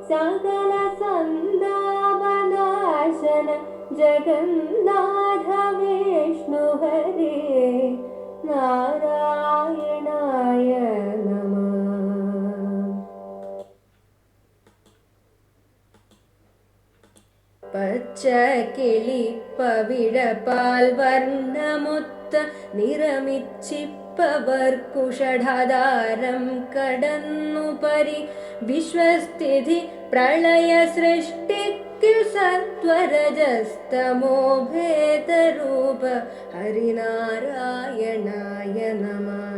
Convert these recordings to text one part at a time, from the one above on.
സകല സന്താപനാശന ജഗന്നാഥ വിഷ്ണു ഹരേ നാരായണായ നമഃ. പച്ചക്കിളിപ്പവിഴപാൽ വർണ്ണമൊത്ത നിറമിച്ചിപ്പവർക്കുഷഠാധാരം കടന്നുപരി വിശ്വസ്ഥിതി പ്രളയ സൃഷ്ടിക്കു സത്വരജസ്തമോ ഭേദരൂപ ഹരിനാരായണായ നമഃ.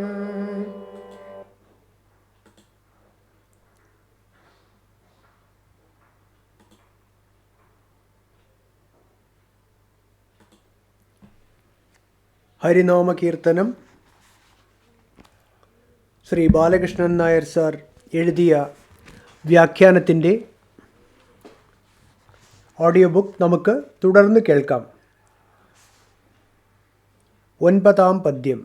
ഹരിനാമ കീർത്തനം ശ്രീ ബാലകൃഷ്ണൻ നായർ സാർ എഴുതിയ വ്യാഖ്യാനത്തിൻ്റെ ഓഡിയോ ബുക്ക് നമുക്ക് തുടർന്ന് കേൾക്കാം. 9-ാം പദ്യം.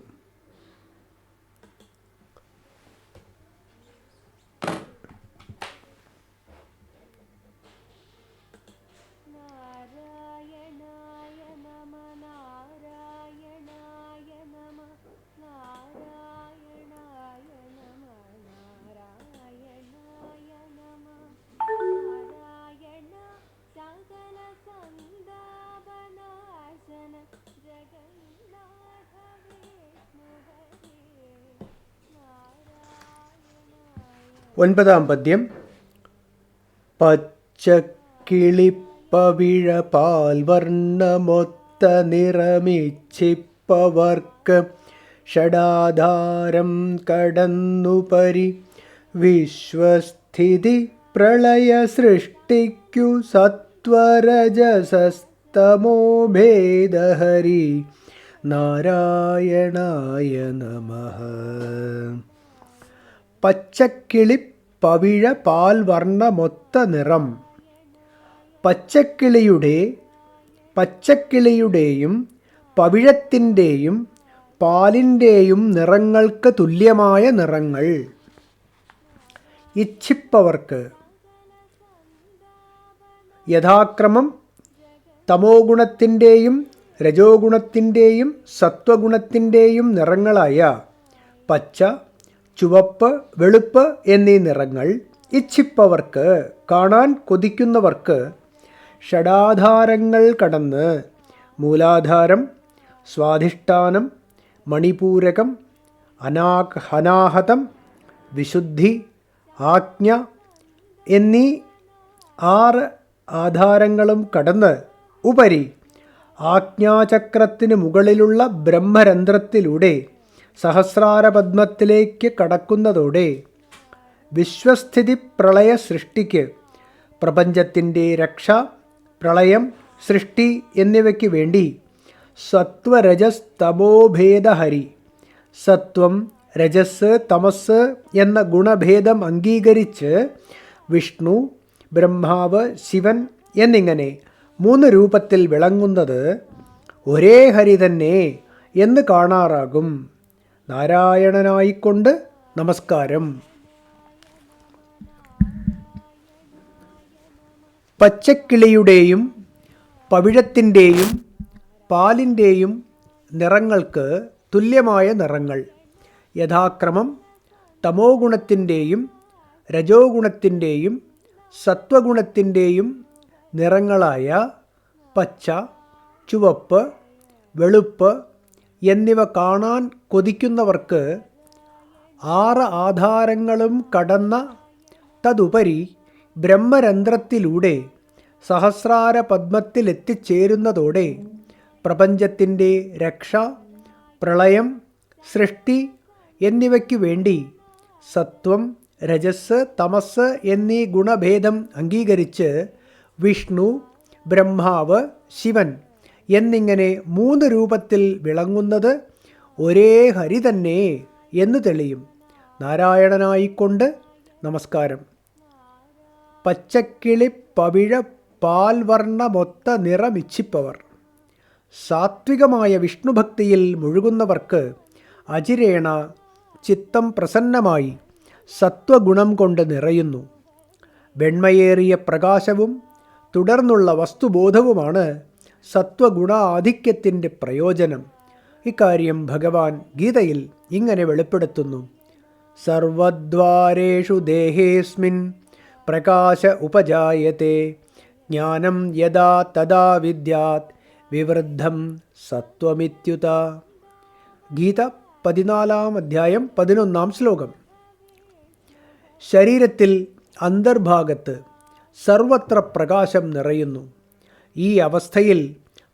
ഒൻപതാം പദ്യം. പച്ചക്കിളിപ്പവിഴപാൽ വർണ്ണമൊത്ത നിറമിച്ചിപ്പവർക്ക് ഷഡാധാരം കടന്നുപരി വിശ്വസ്ഥിതി പ്രളയ സൃഷ്ടിക്കു സത്വരജസസ്തമോ ഭേദഹരി നാരായണായ നമഃ. പച്ചക്കിളിപ്പവിഴ പാൽ വർണ്ണമൊത്ത നിറം. പച്ചക്കിളിയുടെയും പവിഴത്തിൻ്റെയും പാലിൻ്റെയും നിറങ്ങൾക്ക് തുല്യമായ നിറങ്ങൾ ഇച്ഛിപ്പവർക്ക് യഥാക്രമം തമോ ഗുണത്തിൻ്റെയും രജോ ഗുണത്തിൻ്റെയും സത്വഗുണത്തിൻ്റെയും നിറങ്ങളായ പച്ച, ചുവപ്പ്, വെളുപ്പ് എന്നീ നിറങ്ങൾ ഇച്ഛിപ്പവർക്ക്, കാണാൻ കൊതിക്കുന്നവർക്ക് ഷഡാധാരങ്ങൾ കടന്ന് മൂലാധാരം, സ്വാധിഷ്ഠാനം, മണിപൂരകം, അനാഹതം, വിശുദ്ധി, ആജ്ഞ എന്നീ 6 ആധാരങ്ങളും കടന്ന് ഉപരി ആജ്ഞാചക്രത്തിന് മുകളിലുള്ള ബ്രഹ്മരന്ധ്രത്തിലൂടെ സഹസ്രാരപദ്മത്തിലേക്ക് കടക്കുന്നതോടെ വിശ്വസ്ഥിതി പ്രളയ സൃഷ്ടിക്ക്, പ്രപഞ്ചത്തിൻ്റെ രക്ഷ, പ്രളയം, സൃഷ്ടി എന്നിവയ്ക്ക് വേണ്ടി സത്വരജസ് തമോഭേദഹരി, സത്വം, രജസ്, തമസ് എന്ന ഗുണഭേദം അംഗീകരിച്ച് വിഷ്ണു, ബ്രഹ്മാവ്, ശിവൻ എന്നിങ്ങനെ 3 രൂപത്തിൽ വിളങ്ങുന്നത് ഒരേ ഹരി തന്നെ എന്ന് കാണാറാകും. നാരായണനായിക്കൊണ്ട് നമസ്കാരം. പച്ചക്കിളിയുടെയും പവിഴത്തിൻ്റെയും പാലിൻ്റെയും നിറങ്ങൾക്ക് തുല്യമായ നിറങ്ങൾ യഥാക്രമം തമോ ഗുണത്തിൻ്റെയും രജോ ഗുണത്തിൻ്റെയും സത്വഗുണത്തിൻ്റെയും നിറങ്ങളായ പച്ച, ചുവപ്പ്, വെളുപ്പ് എന്നിവ കാണാൻ കൊതിക്കുന്നവർക്ക് 6 ആധാരങ്ങളും കടന്ന തതുപരി ബ്രഹ്മരന്ധ്രത്തിലൂടെ സഹസ്രാര പദ്മത്തിലെത്തിച്ചേരുന്നതോടെ പ്രപഞ്ചത്തിൻ്റെ രക്ഷ, പ്രളയം, സൃഷ്ടി എന്നിവയ്ക്കു വേണ്ടി സത്വം, രജസ്, തമസ് എന്നീ ഗുണഭേദം അംഗീകരിച്ച് വിഷ്ണു, ബ്രഹ്മാവ്, ശിവൻ എന്നിങ്ങനെ 3 രൂപത്തിൽ വിളങ്ങുന്നത് ഒരേ ഹരി തന്നെ എന്ന് തെളിയും. നാരായണനായിക്കൊണ്ട് നമസ്കാരം. പച്ചക്കിളി പവിഴ പാൽവർണ്ണമൊത്ത നിറമിച്ഛിപ്പവർ. സാത്വികമായ വിഷ്ണുഭക്തിയിൽ മുഴുകുന്നവർക്ക് അചിരേണ ചിത്തം പ്രസന്നമായി സത്വഗുണം കൊണ്ട് നിറയുന്നു. വെണ്മയേറിയ പ്രകാശവും തുടർന്നുള്ള വസ്തുബോധവുമാണ് സത്വഗുണാധിക്യത്തിൻ്റെ പ്രയോജനം. ഇക്കാര്യം ഭഗവാൻ ഗീതയിൽ ഇങ്ങനെ വെളിപ്പെടുത്തുന്നു: സർവദ്വാരേഷു ദേഹേസ്മിൻ പ്രകാശ ഉപജായത്തെ ജ്ഞാനം യദാ തദാ വിദ്യാത് വിവൃദ്ധം സത്വമിത്യുത. ഗീത 14 അധ്യായം 11 ശ്ലോകം. ശരീരത്തിൽ അന്തർഭാഗത്ത് സർവത്ര പ്രകാശം നിറയുന്നു. ഈ അവസ്ഥയിൽ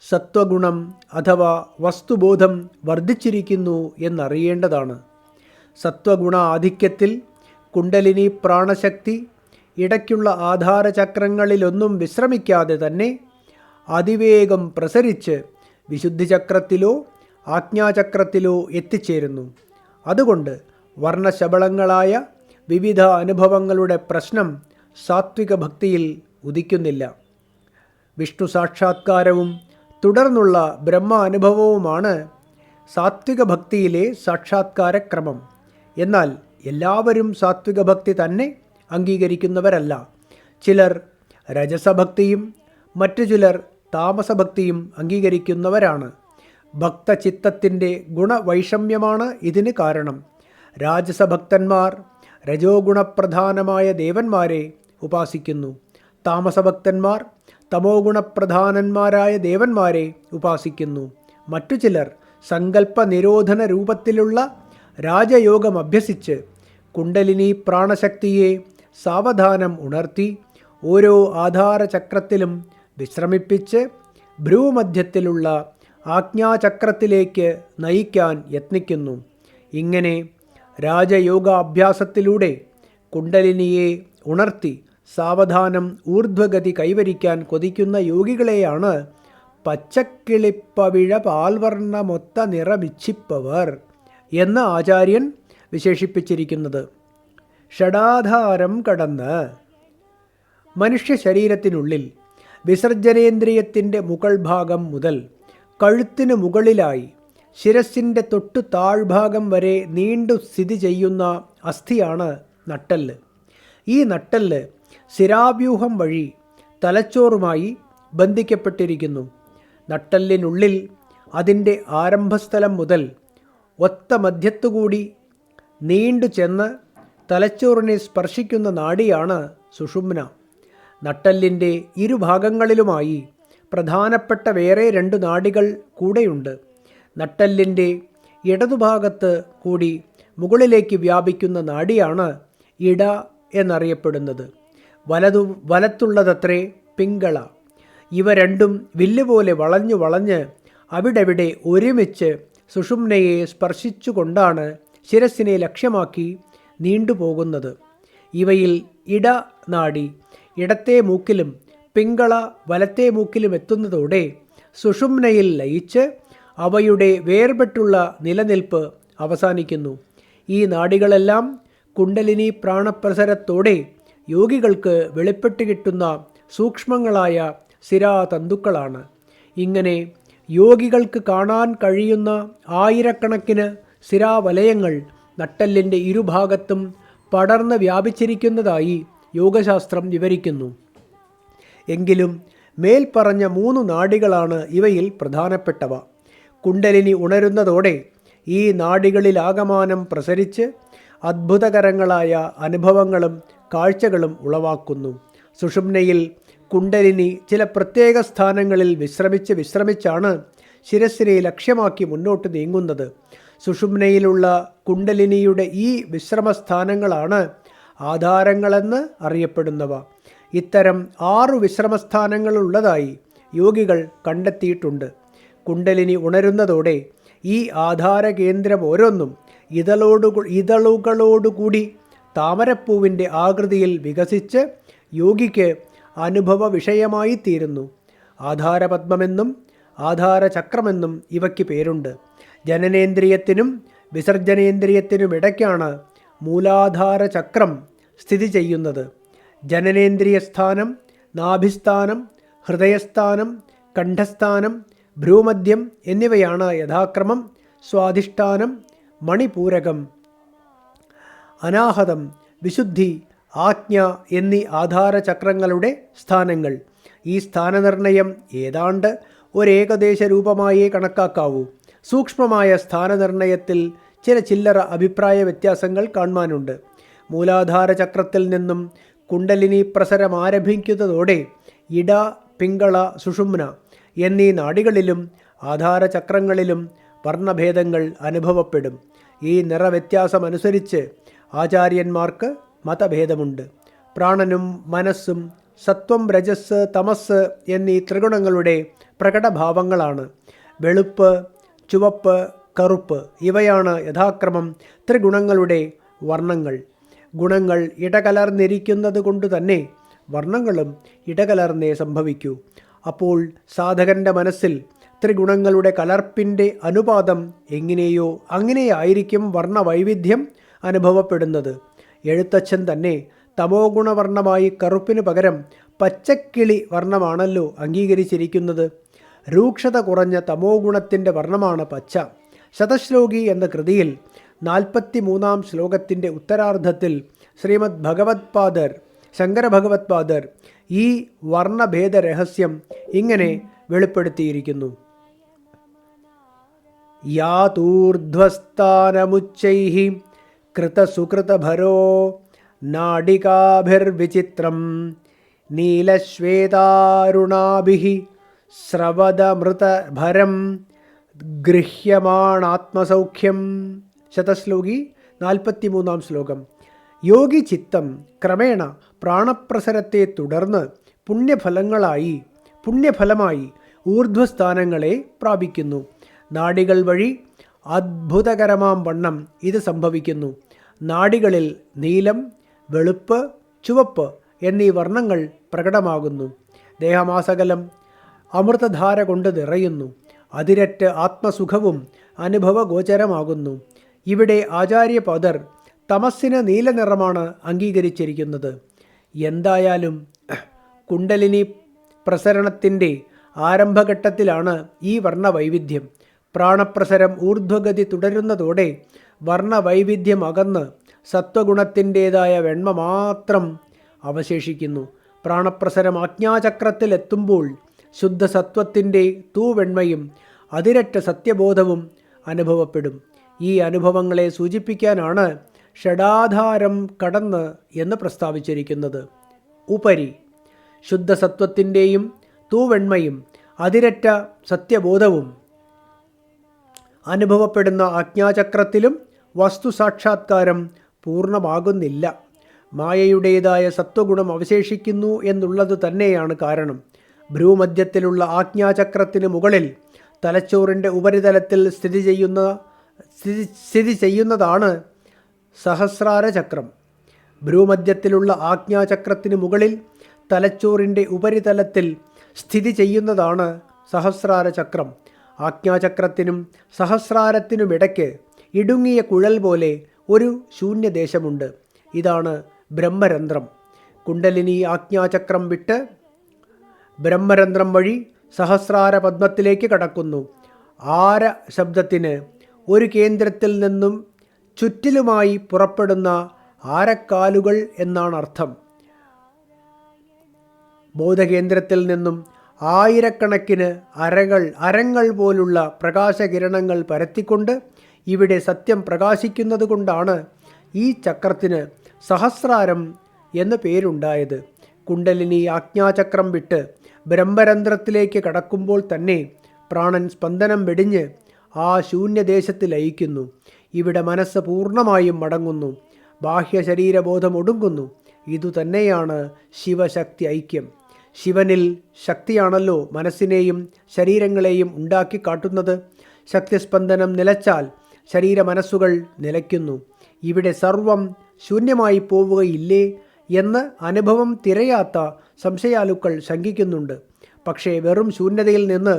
സത്വഗുണം അഥവാ വസ്തുബോധം വർദ്ധിച്ചിരിക്കുന്നു എന്നറിയേണ്ടതാണ്. സത്വഗുണ ആധിക്യത്തിൽ കുണ്ടലിനി പ്രാണശക്തി ഇടയ്ക്കുള്ള ആധാരചക്രങ്ങളിലൊന്നും വിശ്രമിക്കാതെ തന്നെ അതിവേഗം പ്രസരിച്ച് വിശുദ്ധിചക്രത്തിലോ ആജ്ഞാചക്രത്തിലോ എത്തിച്ചേരുന്നു. അതുകൊണ്ട് വർണ്ണശബളങ്ങളായ വിവിധ അനുഭവങ്ങളുടെ പ്രശ്നം സാത്വിക ഭക്തിയിൽ ഉദിക്കുന്നില്ല. വിഷ്ണു സാക്ഷാത്കാരവും തുടർന്നുള്ള ബ്രഹ്മ അനുഭവവുമാണ് സാത്വിക ഭക്തിയിലെ സാക്ഷാത്കാരക്രമം. എന്നാൽ എല്ലാവരും സാത്വിക ഭക്തി തന്നെ അംഗീകരിക്കുന്നവരല്ല. ചിലർ രജസഭക്തിയും മറ്റു ചിലർ താമസഭക്തിയും അംഗീകരിക്കുന്നവരാണ്. ഭക്തചിത്തത്തിൻ്റെ ഗുണവൈഷമ്യമാണ് ഇതിന് കാരണം. രാജസഭക്തന്മാർ രജോ ഗുണപ്രധാനമായ ദേവന്മാരെ ഉപാസിക്കുന്നു. താമസഭക്തന്മാർ തമോ ഗുണപ്രധാനന്മാരായ ദേവന്മാരെ ഉപാസിക്കുന്നു. മറ്റു ചിലർ സങ്കല്പ നിരോധന രൂപത്തിലുള്ള രാജയോഗം അഭ്യസിച്ച് കുണ്ടലിനി പ്രാണശക്തിയെ സാവധാനം ഉണർത്തി ഓരോ ആധാരചക്രത്തിലും വിശ്രമിപ്പിച്ച് ഭ്രൂമധ്യത്തിലുള്ള ആജ്ഞാചക്രത്തിലേക്ക് നയിക്കാൻ യത്നിക്കുന്നു. ഇങ്ങനെ രാജയോഗാഭ്യാസത്തിലൂടെ കുണ്ടലിനിയെ ഉണർത്തി സാവധാനം ഊർധ്വഗതി കൈവരിക്കാൻ കൊതിക്കുന്ന യോഗികളെയാണ് പച്ചക്കിളിപ്പവിഴ പാൽവർണ്ണമൊത്ത നിറമിച്ഛിപ്പവർ എന്ന് ആചാര്യൻ വിശേഷിപ്പിച്ചിരിക്കുന്നത്. ഷഡാധാരം കടന്ന് മനുഷ്യ ശരീരത്തിനുള്ളിൽ വിസർജനേന്ദ്രിയത്തിൻ്റെ മുകൾ ഭാഗം മുതൽ കഴുത്തിന് മുകളിലായി ശിരസിൻ്റെ തൊട്ടു താഴ്ഭാഗം വരെ നീണ്ടു സ്ഥിതി ചെയ്യുന്ന അസ്ഥിയാണ് നട്ടെല്ല്. ഈ നട്ടെല്ല് ശിരാവ്യൂഹം വഴി തലച്ചോറുമായി ബന്ധിക്കപ്പെട്ടിരിക്കുന്നു. നട്ടെല്ലിനുള്ളിൽ അതിൻ്റെ ആരംഭസ്ഥലം മുതൽ ഒത്ത മധ്യത്തുകൂടി നീണ്ടു ചെന്ന് തലച്ചോറിനെ സ്പർശിക്കുന്ന നാഡിയാണ് സുഷുമ്ന. നട്ടെല്ലിൻ്റെ ഇരുഭാഗങ്ങളിലുമായി പ്രധാനപ്പെട്ട വേറെ 2 നാഡികൾ കൂടെയുണ്ട്. നട്ടെല്ലിൻ്റെ ഇടതുഭാഗത്ത് കൂടി മുകളിലേക്ക് വ്യാപിക്കുന്ന നാഡിയാണ് ഇട എന്നറിയപ്പെടുന്നത്. വലത്തുള്ളതത്രേ പിങ്കള. ഇവ രണ്ടും വില്ലുപോലെ വളഞ്ഞ് അവിടെവിടെ ഒരുമിച്ച് സുഷുമ്നയെ സ്പർശിച്ചുകൊണ്ടാണ് ശിരസിനെ ലക്ഷ്യമാക്കി നീണ്ടുപോകുന്നത്. ഇവയിൽ ഇട നാഡി ഇടത്തെ മൂക്കിലും പിങ്കള വലത്തെ മൂക്കിലും എത്തുന്നതോടെ സുഷുമ്നയിൽ ലയിച്ച് അവയുടെ വേർപെട്ടുള്ള നിലനിൽപ്പ് അവസാനിക്കുന്നു. ഈ നാഡികളെല്ലാം കുണ്ടലിനി പ്രാണപ്രസരത്തോടെ യോഗികൾക്ക് വെളിപ്പെട്ട് കിട്ടുന്ന സൂക്ഷ്മങ്ങളായ സിരാതന്തുക്കളാണ്. ഇങ്ങനെ യോഗികൾക്ക് കാണാൻ കഴിയുന്ന ആയിരക്കണക്കിന് സിരാവലയങ്ങൾ നട്ടെല്ലിൻ്റെ ഇരുഭാഗത്തും പടർന്ന് വ്യാപിച്ചിരിക്കുന്നതായി യോഗശാസ്ത്രം വിവരിക്കുന്നു. എങ്കിലും മേൽപ്പറഞ്ഞ 3 നാഡികളാണ് ഇവയിൽ പ്രധാനപ്പെട്ടവ. കുണ്ടലിനി ഉണരുന്നതോടെ ഈ നാഡികളിലാകമാനം പ്രസരിച്ച് അത്ഭുതകരങ്ങളായ അനുഭവങ്ങളും കാഴ്ചകളും ഉളവാക്കുന്നു. സുഷുമ്നയിൽ കുണ്ടലിനി ചില പ്രത്യേക സ്ഥാനങ്ങളിൽ വിശ്രമിച്ചാണ് ശിരസിനെ ലക്ഷ്യമാക്കി മുന്നോട്ട് നീങ്ങുന്നത്. സുഷുമ്നയിലുള്ള കുണ്ടലിനിയുടെ ഈ വിശ്രമസ്ഥാനങ്ങളാണ് ആധാരങ്ങളെന്ന് അറിയപ്പെടുന്നവ. ഇത്തരം 6 വിശ്രമസ്ഥാനങ്ങളുള്ളതായി യോഗികൾ കണ്ടെത്തിയിട്ടുണ്ട്. കുണ്ടലിനി ഉണരുന്നതോടെ ഈ ആധാര കേന്ദ്രം ഓരോന്നും ഇതളുകളോടുകൂടി താമരപ്പൂവിൻ്റെ ആകൃതിയിൽ വികസിച്ച് യോഗിക്ക് അനുഭവ വിഷയമായി തീരുന്നു. ആധാരപദ്മമെന്നും ആധാരചക്രമെന്നും ഇവയ്ക്ക് പേരുണ്ട്. ജനനേന്ദ്രിയത്തിനും വിസർജനേന്ദ്രിയത്തിനുമിടയ്ക്കാണ് മൂലാധാര ചക്രം സ്ഥിതി ചെയ്യുന്നത്. ജനനേന്ദ്രിയസ്ഥാനം, നാഭിസ്ഥാനം, ഹൃദയസ്ഥാനം, കണ്ഠസ്ഥാനം, ഭ്രൂമധ്യം എന്നിവയാണ് യഥാക്രമം സ്വാധിഷ്ഠാനം, മണിപൂരകം, അനാഹതം, വിശുദ്ധി, ആജ്ഞ എന്നീ ആധാരചക്രങ്ങളുടെ സ്ഥാനങ്ങൾ. ഈ സ്ഥാനനിർണയം ഏതാണ്ട് ഒരേകദേശ രൂപമായേ കണക്കാക്കാവൂ. സൂക്ഷ്മമായ സ്ഥാനനിർണയത്തിൽ ചില ചില്ലറ അഭിപ്രായ വ്യത്യാസങ്ങൾ കാണുവാനുണ്ട്. മൂലാധാര ചക്രത്തിൽ നിന്നും കുണ്ടലിനി പ്രസരം ആരംഭിക്കുന്നതോടെ ഇട, പിംഗള, സുഷുമ്ന എന്നീ നാഡികളിലും ആധാരചക്രങ്ങളിലും വർണ്ണഭേദങ്ങൾ അനുഭവപ്പെടും. ഈ നിറവ്യത്യാസമനുസരിച്ച് ആചാര്യന്മാർക്ക് മതഭേദമുണ്ട്. പ്രാണനും മനസ്സും സത്വം, രജസ്, തമസ് എന്നീ ത്രിഗുണങ്ങളുടെ പ്രകടഭാവങ്ങളാണ്. വെളുപ്പ്, ചുവപ്പ്, കറുപ്പ് ഇവയാണ് യഥാക്രമം ത്രിഗുണങ്ങളുടെ വർണ്ണങ്ങൾ. ഗുണങ്ങൾ ഇടകലർന്നിരിക്കുന്നത് കൊണ്ട് തന്നെ വർണ്ണങ്ങളും ഇടകലർന്നേ സംഭവിക്കൂ. അപ്പോൾ സാധകൻ്റെ മനസ്സിൽ ത്രിഗുണങ്ങളുടെ കലർപ്പിൻ്റെ അനുപാതം എങ്ങനെയോ അങ്ങനെയായിരിക്കും വർണ്ണവൈവിധ്യം അനുഭവപ്പെടുന്നത്. എഴുത്തച്ഛൻ തന്നെ തമോ ഗുണവർണ്ണമായി കറുപ്പിന് പകരം പച്ചക്കിളി വർണ്ണമാണല്ലോ അംഗീകരിച്ചിരിക്കുന്നത്. രൂക്ഷത കുറഞ്ഞ തമോ ഗുണത്തിൻ്റെ വർണ്ണമാണ് പച്ച. ശതശ്ലോകി എന്ന കൃതിയിൽ 43-ാം ശ്ലോകത്തിൻ്റെ ഉത്തരാർദ്ധത്തിൽ ശ്രീമദ് ഭഗവത്പാദർ, ശങ്കരഭഗവത്പാദർ ഈ വർണ്ണഭേദ രഹസ്യം ഇങ്ങനെ വെളിപ്പെടുത്തിയിരിക്കുന്നു. യാതൂർധ്വസ്ഥാനമുച്ചൈഃ കൃതസുകൃതഭരോ നാഡികാഭിർവിചിത്രം നീലശ്വേതാരുണാഭിഃ സ്രവദമൃതഭരം ഗൃഹ്യമാണാത്മസൗഖ്യം. ശതശ്ലോകി 43-ാം ശ്ലോകം. യോഗി ചിത്തം ക്രമേണ പ്രാണപ്രസരത്തെ തുടർന്ന് പുണ്യഫലമായി ഊർധ്വസ്ഥാനങ്ങളെ പ്രാപിക്കുന്നു. നാഡികൾ വഴി അത്ഭുതകരമാം വണ്ണം ഇത് സംഭവിക്കുന്നു. നാഡികളിൽ നീലം, വെളുപ്പ്, ചുവപ്പ് എന്നീ വർണ്ണങ്ങൾ പ്രകടമാകുന്നു. ദേഹമാസകലം അമൃതധാര കൊണ്ട് നിറയുന്നു. അതിരറ്റ് ആത്മസുഖവും അനുഭവഗോചരമാകുന്നു. ഇവിടെ ആചാര്യപദർ തമസ്സിന് നീല നിറമാണ് അംഗീകരിച്ചിരിക്കുന്നത്. എന്തായാലും കുണ്ടലിനി പ്രസരണത്തിൻ്റെ ആരംഭഘട്ടത്തിലാണ് ഈ വർണ്ണവൈവിധ്യം. പ്രാണപ്രസരം ഊർധ്വഗതി തുടരുന്നതോടെ വർണ്ണവൈവിധ്യം അകന്ന് സത്വഗുണത്തിൻ്റേതായ വെണ്മ മാത്രം അവശേഷിക്കുന്നു. പ്രാണപ്രസരം ആജ്ഞാചക്രത്തിലെത്തുമ്പോൾ ശുദ്ധസത്വത്തിൻ്റെ തൂവെണ്മയും അതിരറ്റ സത്യബോധവും അനുഭവപ്പെടും. ഈ അനുഭവങ്ങളെ സൂചിപ്പിക്കാനാണ് ഷഡാധാരം കടന്ന് എന്ന് പ്രസ്താവിച്ചിരിക്കുന്നത്. ഉപരി ശുദ്ധസത്വത്തിൻ്റെയും തൂവെണ്മയും അതിരറ്റ സത്യബോധവും അനുഭവപ്പെടുന്ന ആജ്ഞാചക്രത്തിലും വസ്തുസാക്ഷാത്കാരം പൂർണ്ണമാകുന്നില്ല. മായയുടേതായ സത്വഗുണം അവശേഷിക്കുന്നു എന്നുള്ളത് തന്നെയാണ് കാരണം. ഭ്രൂമധ്യത്തിലുള്ള ആജ്ഞാചക്രത്തിന് മുകളിൽ തലച്ചോറിൻ്റെ ഉപരിതലത്തിൽ സ്ഥിതി ചെയ്യുന്നതാണ് സഹസ്രാരചക്രം. ഭ്രൂമധ്യത്തിലുള്ള ആജ്ഞാചക്രത്തിന് മുകളിൽ തലച്ചോറിൻ്റെ ഉപരിതലത്തിൽ സ്ഥിതി ചെയ്യുന്നതാണ് സഹസ്രാരചക്രം. ആജ്ഞാചക്രത്തിനും സഹസ്രാരത്തിനുമിടയ്ക്ക് ഇടുങ്ങിയ കുഴൽ പോലെ ഒരു ശൂന്യദേശമുണ്ട്. ഇതാണ് ബ്രഹ്മരന്ധ്രം. കുണ്ടലിനി ആജ്ഞാചക്രം വിട്ട് ബ്രഹ്മരന്ധ്രം വഴി സഹസ്രാര പദ്മത്തിലേക്ക് കടക്കുന്നു. ആര ശബ്ദത്തിന് ഒരു കേന്ദ്രത്തിൽ നിന്നും ചുറ്റിലുമായി പുറപ്പെടുന്ന ആരക്കാലുകൾ എന്നാണ് അർത്ഥം. ബോധകേന്ദ്രത്തിൽ നിന്നും ആയിരക്കണക്കിന് അരങ്ങൾ പോലുള്ള പ്രകാശകിരണങ്ങൾ പരത്തിക്കൊണ്ട് ഇവിടെ സത്യം പ്രകാശിക്കുന്നത് കൊണ്ടാണ് ഈ ചക്രത്തിന് സഹസ്രാരം എന്ന് പേരുണ്ടായത്. കുണ്ടലിനി ആജ്ഞാചക്രം വിട്ട് ബ്രഹ്മരന്ധ്രത്തിലേക്ക് കടക്കുമ്പോൾ തന്നെ പ്രാണൻ സ്പന്ദനം വെടിഞ്ഞ് ആ ശൂന്യദേശത്ത് ലയിക്കുന്നു. ഇവിടെ മനസ്സ് പൂർണ്ണമായും മടങ്ങുന്നു. ബാഹ്യ ശരീരബോധം ഒടുങ്ങുന്നു. ഇതുതന്നെയാണ് ശിവശക്തി ഐക്യം. ശിവനിൽ ശക്തിയാണല്ലോ മനസ്സിനെയും ശരീരങ്ങളെയും ഉണ്ടാക്കി കാട്ടുന്നത്. ശക്തിസ്പന്ദനം നിലച്ചാൽ ശരീരമനസ്സുകൾ നിലയ്ക്കുന്നു. ഇവിടെ സർവം ശൂന്യമായി പോവുകയില്ലേ എന്ന് അനുഭവം തിരയാത്ത സംശയാലുക്കൾ ശങ്കിക്കുന്നുണ്ട്. പക്ഷേ വെറും ശൂന്യതയിൽ നിന്ന്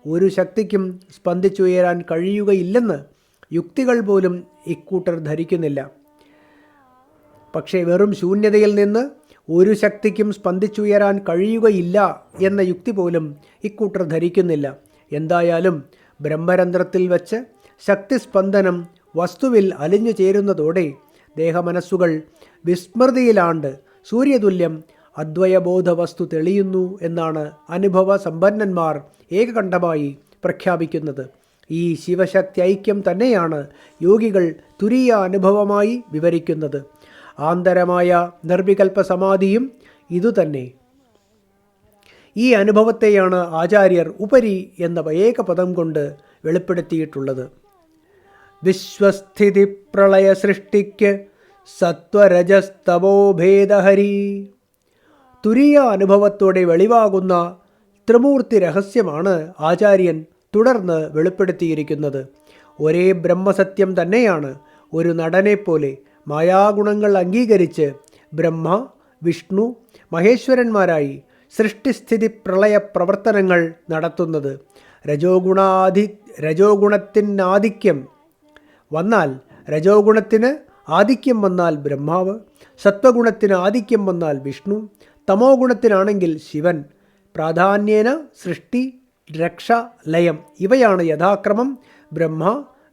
ഒരു ശക്തിക്കും സ്പന്ദിച്ചുയരാൻ കഴിയുകയില്ലെന്ന് യുക്തികൾ പോലും ഇക്കൂട്ടർ ധരിക്കുന്നില്ല. പക്ഷേ വെറും ശൂന്യതയിൽ നിന്ന് ഒരു ശക്തിക്കും സ്പന്ദിച്ചുയരാൻ കഴിയുകയില്ല എന്ന യുക്തി പോലും ഇക്കൂട്ടർ ധരിക്കുന്നില്ല. എന്തായാലും ബ്രഹ്മരന്ധ്രത്തിൽ വച്ച് ശക്തിസ്പന്ദനം വസ്തുവിൽ അലിഞ്ഞു ചേരുന്നതോടെ ദേഹമനസ്സുകൾ വിസ്മൃതിയിലാണ്ട് സൂര്യതുല്യം അദ്വയബോധ വസ്തു തെളിയുന്നു എന്നാണ് അനുഭവ സമ്പന്നന്മാർ ഏകകണ്ഠമായി പ്രഖ്യാപിക്കുന്നത്. ഈ ശിവശക്തി ഐക്യം തന്നെയാണ് യോഗികൾ തുരീയ അനുഭവമായി വിവരിക്കുന്നത്. ആന്തരമായ നിർവികൽപ്പ സമാധിയും ഇതുതന്നെ. ഈ അനുഭവത്തെയാണ് ആചാര്യർ ഉപരി എന്ന ഏകപദം കൊണ്ട് വെളിപ്പെടുത്തിയിട്ടുള്ളത്. വിശ്വസ്ഥിതി പ്രളയ സൃഷ്ടിക്ക് സത്വരജസ്തമോഭേദഹരി. തുരീയ അനുഭവത്തോടെ വെളിവാകുന്ന ത്രിമൂർത്തി രഹസ്യമാണ് ആചാര്യൻ തുടർന്ന് വെളിപ്പെടുത്തിയിരിക്കുന്നത്. ഒരേ ബ്രഹ്മസത്യം തന്നെയാണ് ഒരു നടനെപ്പോലെ മായാഗുണങ്ങൾ അംഗീകരിച്ച് ബ്രഹ്മ, വിഷ്ണു, മഹേശ്വരന്മാരായി സൃഷ്ടിസ്ഥിതി പ്രളയ പ്രവർത്തനങ്ങൾ നടത്തുന്നത്. രജോഗുണത്തിനാധിക്യം വന്നാൽ ആധിക്യം വന്നാൽ ബ്രഹ്മാവ്, സത്വഗുണത്തിന് ആധിക്യം വന്നാൽ വിഷ്ണു, തമോ ഗുണത്തിനാണെങ്കിൽ ശിവൻ. പ്രാധാന്യേന സൃഷ്ടി, രക്ഷ, ലയം ഇവയാണ് യഥാക്രമം ബ്രഹ്മ,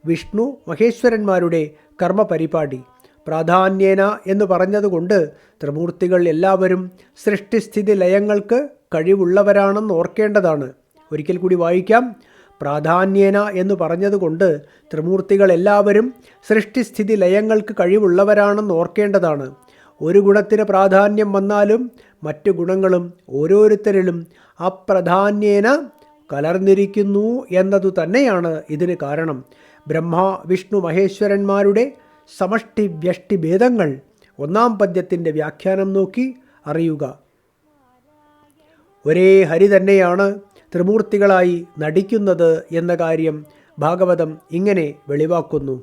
വിഷ്ണു, മഹേശ്വരന്മാരുടെ കർമ്മപരിപാടി. പ്രാധാന്യേന എന്ന് പറഞ്ഞതുകൊണ്ട് ത്രിമൂർത്തികൾ എല്ലാവരും സൃഷ്ടിസ്ഥിതി ലയങ്ങൾക്ക് കഴിവുള്ളവരാണെന്ന് ഓർക്കേണ്ടതാണ്. ഒരിക്കൽ കൂടി വായിക്കാം. പ്രാധാന്യേന എന്ന് പറഞ്ഞതുകൊണ്ട് ത്രിമൂർത്തികൾ എല്ലാവരും സൃഷ്ടിസ്ഥിതി ലയങ്ങൾക്ക് കഴിവുള്ളവരാണെന്ന് ഓർക്കേണ്ടതാണ്. ഒരു ഗുണത്തിന് പ്രാധാന്യം വന്നാലും മറ്റു ഗുണങ്ങളും ഓരോരുത്തരിലും അപ്രധാന്യേന കലർന്നിരിക്കുന്നു എന്നതു തന്നെയാണ് ഇതിന് കാരണം. ബ്രഹ്മ, വിഷ്ണു, മഹേശ്വരന്മാരുടെ സമഷ്ടി വ്യഷ്ടി ഭേദങ്ങൾ 1-ാം പദ്യത്തിൻ്റെ വ്യാഖ്യാനം നോക്കി അറിയുക. ഒരേ ഹരി തന്നെയാണ് ത്രിമൂർത്തികളായി നടിക്കുന്നത് എന്ന കാര്യം ഭാഗവതം ഇങ്ങനെ വെളിവാക്കുന്നു.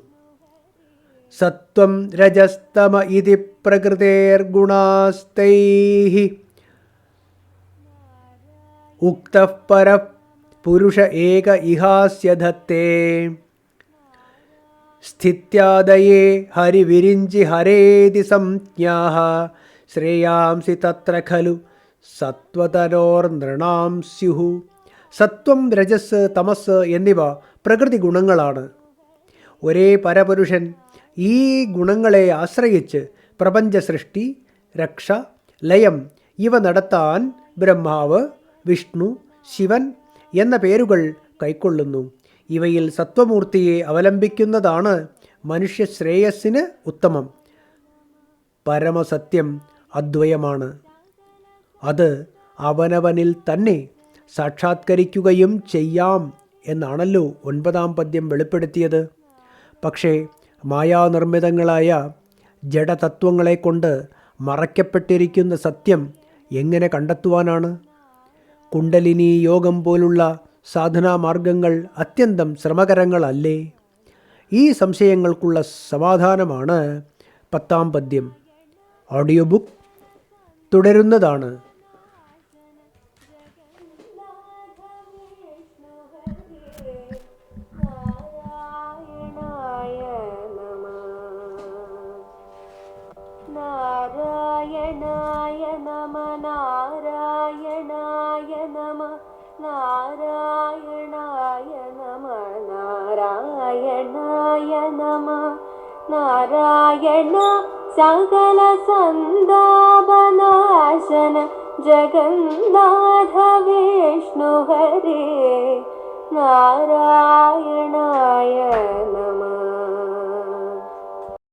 സത്വം രജസ്തമ ഇതി പ്രകൃതേർഗുണാസ്തൈഃ ഉക്തഃ പരഃ പുരുഷ ഏക ഇഹാസ്യധത്തേ സ്ഥിത്യാദയേ ഹരിവിരിഞ്ചി ഹരേതി സംജ്ഞാഃ ശ്രേയാംസി തത്ര ഖലു സത്വതനോർനൃണാം സ്യുഃ. സത്വം, രജസ്, തമസ് എന്നിവ പ്രകൃതി ഗുണങ്ങളാണ്. ഒരേ പരപുരുഷൻ ഈ ഗുണങ്ങളെ ആശ്രയിച്ച് പ്രപഞ്ച സൃഷ്ടി, രക്ഷ, ലയം ഇവ നടത്താൻ ബ്രഹ്മാവ്, വിഷ്ണു, ശിവൻ എന്ന പേരുകൾ കൈക്കൊള്ളുന്നു. ഇവയിൽ സത്വമൂർത്തിയെ അവലംബിക്കുന്നതാണ് മനുഷ്യ ശ്രേയസ്സിന് ഉത്തമം. പരമസത്യം അദ്വയമാണ്. അത് അവനവനിൽ തന്നെ സാക്ഷാത്കരിക്കുകയും ചെയ്യാം എന്നാണല്ലോ 9-ാം പദ്യം വെളിപ്പെടുത്തിയത്. പക്ഷേ മായാനിർമ്മിതങ്ങളായ ജഡതത്വങ്ങളെ കൊണ്ട് മറയ്ക്കപ്പെട്ടിരിക്കുന്ന സത്യം എങ്ങനെ കണ്ടെത്തുവാനാണ്? കുണ്ടലിനി യോഗം പോലുള്ള സാധനാമാർഗങ്ങൾ അത്യന്തം ശ്രമകരങ്ങളല്ലേ? ഈ സംശയങ്ങൾക്കുള്ള സമാധാനമാണ് 10-ാം പദ്യം. ഓഡിയോ ബുക്ക് തുടരുന്നതാണ്. നാരായണായ നമ നാരായണായ നമ നാരായണായ നമ നാരായണായ നമ നാരായണ സകല സന്താപനാശന ജഗന്നാഥ വിഷ്ണു ഹരേ നാരായണായ നമ.